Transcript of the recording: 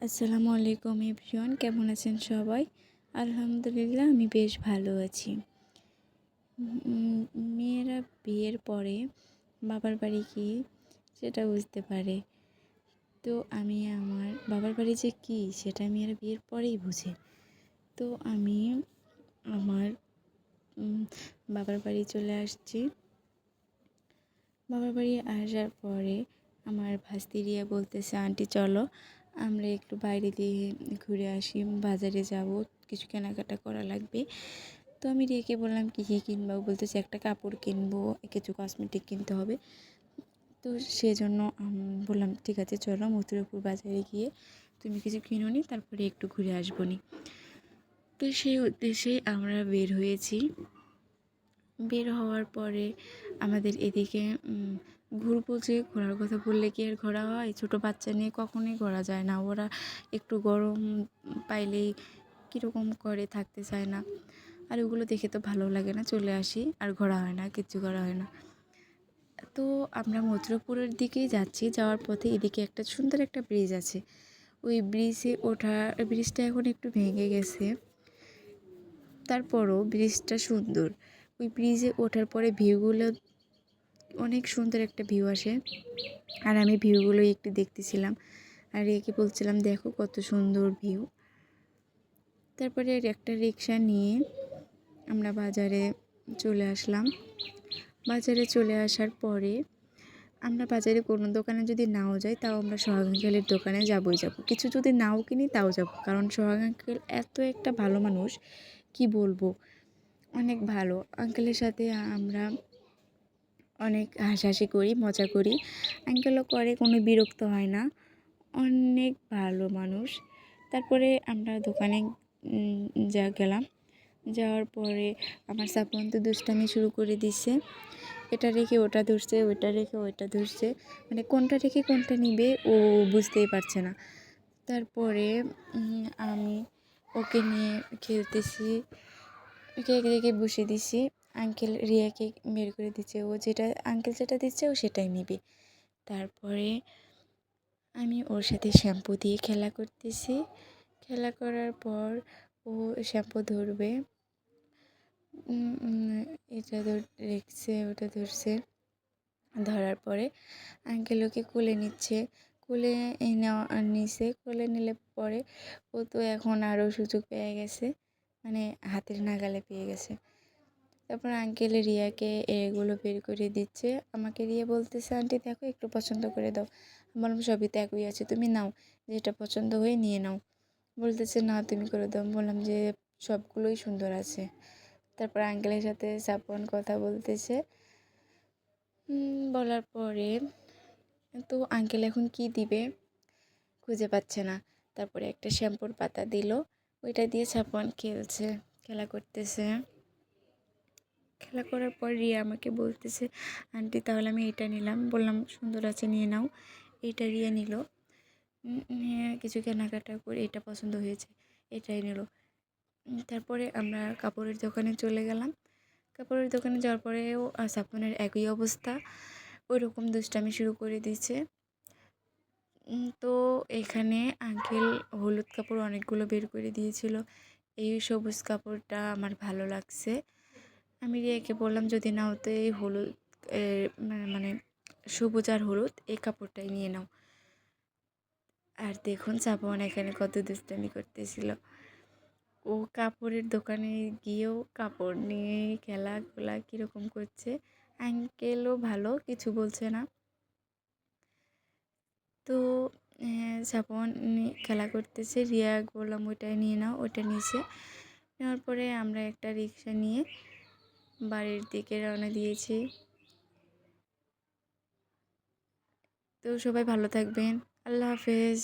আসসালামু আলাইকুম এভরিওয়ান, কেমন আছেন সবাই? আলহামদুলিল্লাহ আমি বেশ ভালো আছি। মেয়েরা বিয়ের পরে বাবার বাড়ি কী সেটা বুঝতে পারে। তো আমি আমার বাবার বাড়ি যে কী সেটা মেয়েরা বিয়ের পরেই বুঝে। তো আমি আমার বাবার বাড়ি চলে আসছি। বাবার বাড়ি আসার পরে আমার ভাস্তি রিয়া বলতেছে, আন্টি চলো আমরা একটু বাইরে দিয়ে ঘুরে আসি, বাজারে যাব, কিছু কেনাকাটা করা লাগবে। তো আমি রিয়াকে বললাম কী কী কিনবো, বলতেছে একটা কাপড় কিনবো, কিছু কসমেটিক কিনতে হবে। তো সেজন্য বললাম ঠিক আছে চলো মথুরাপুর বাজারে গিয়ে তুমি কিছু কিনো নি, তারপরে একটু ঘুরে আসবো নি। তো সেই উদ্দেশ্যেই আমরা বের হয়েছি। বের হওয়ার পরে আমাদের এদিকে ঘুরবো, যে ঘোরার কথা বললে কি আর ঘোরা হয়? ছোটো বাচ্চা নিয়ে কখনোই ঘোরা যায় না। ওরা একটু গরম পাইলেই কীরকম করে, থাকতে চায় না। আর ওগুলো দেখে তো ভালো লাগে না, চলে আসি, আর ঘোরা হয় না, কিচ্ছু করা হয় না। তো আমরা মথুরাপুরের দিকেই যাচ্ছি। যাওয়ার পথে এদিকে একটা সুন্দর একটা ব্রিজ আছে। ওই ব্রিজটা এখন একটু ভেঙে গেছে, তারপরও ব্রিজটা সুন্দর। ওই ব্রিজে ওঠার পরে ভিউগুলো অনেক সুন্দর একটা ভিউ আসে, আর আমি ভিউগুলো একটু দেখতেছিলাম আর একে বলছিলাম দেখো কত সুন্দর ভিউ। তারপরে একটা রিক্সা নিয়ে আমরা বাজারে চলে আসলাম। বাজারে চলে আসার পরে আমরা বাজারে কোনো দোকানে যদি নাও যাই, তাও আমরা সোহাগ আঙ্কেলের দোকানে যাবই যাব। কিছু যদি নাও কিনি তাও যাব, কারণ সোহাগ আঙ্কেল এত একটা ভালো মানুষ, কি বলবো, অনেক ভালো। আঙ্কেলের সাথে আমরা অনেক হাসাহাসি করি, মজা করি। আঙ্কেলও করে, কোনো বিরক্ত হয় না, অনেক ভালো মানুষ। তারপরে আমরা দোকানে গেলাম। যাওয়ার পরে আমার সাপন তো দুষ্টামি শুরু করে দিছে। এটা রেখে ওটা ধরছে, ওটা রেখে ওইটা ধরছে, মানে কোনটা রেখে কোনটা নিবে ও বুঝতেই পারছে না। তারপরে আমি ওকে নিয়ে খেলতেছি, ওকে এক জায়গায় বসিয়ে দিছি। আঙ্কেল রিয়াকে বের করে দিচ্ছে, ও যেটা আঙ্কেল যেটা দিচ্ছে ও সেটাই নিবে। তারপরে আমি ওর সাথে শ্যাম্পু দিয়ে খেলা করতেছি। খেলা করার পর ও শ্যাম্পু ধরবে, এটা রেখেছে, ওটা ধরছে। ধরার পরে আঙ্কেল ওকে কোলে নিচ্ছে, কোলে নিছে। কোলে নিলে পরে ও তো এখন আরও সুযোগ পেয়ে গেছে, মানে হাতের নাগালে পেয়ে গেছে। তারপর আঙ্কেল রিয়াকে এগুলো বের করে দিচ্ছে। আমাকে রিয়া বলতেছে, আন্টি দেখো একটু পছন্দ করে দাও। বললাম সবই তো একই আছে, তুমি নাও, যেটা পছন্দ হয়ে নিয়ে নাও। বলতেছে না তুমি করে দাও। বললাম যে সবগুলোই সুন্দর আছে। তারপর আঙ্কেলের সাথে সাপন কথা বলতেছে। বলার পরে তো আঙ্কেল এখন কি দিবে খুঁজে পাচ্ছে না। তারপরে একটা শ্যাম্পুর পাতা দিল, ওইটা দিয়ে সাপন খেলছে, খেলা করতেছে। খেলা করার পর রিয়া আমাকে বলতেছে, আন্টি তাহলে আমি এটা নিলাম। বললাম সুন্দর আছে, নিয়ে নাও। এটা রিয়া নিল, কিছু কেনাকাটা করে এটা পছন্দ হয়েছে, এটাই নিল। তারপরে আমরা কাপড়ের দোকানে চলে গেলাম। কাপড়ের দোকানে যাওয়ার পরেও সাপনের একই অবস্থা, ওইরকম দুষ্টামি শুরু করে দিয়েছে। তো এখানে আঙ্কেল হলুদ কাপড় অনেকগুলো বের করে দিয়েছিল। এই সবুজ কাপড়টা আমার ভালো লাগছে। আমি রিয়াকে বললাম যদি নাও তো এই হলুদ, মানে সবুজ আর হলুদ এই কাপড়টাই নিয়ে নাও। আর দেখুন সাপন এখানে কত দুষ্টামি করতেছিল। ও কাপড়ের দোকানে গিয়েও কাপড় নিয়ে খেলাধুলা কীরকম করছে। আঙ্কেলও ভালো, কিছু বলছে না। তো সাপন খেলা করতেছে, রিয়া বললাম ওইটাই নিয়ে নাও, ওইটা নিয়েছে। নেওয়ার পরে আমরা একটা রিক্সা নিয়ে বাড়ির দিকে রওনা দিয়েছি। তো সবাই ভালো থাকবেন, আল্লাহ হাফেজ।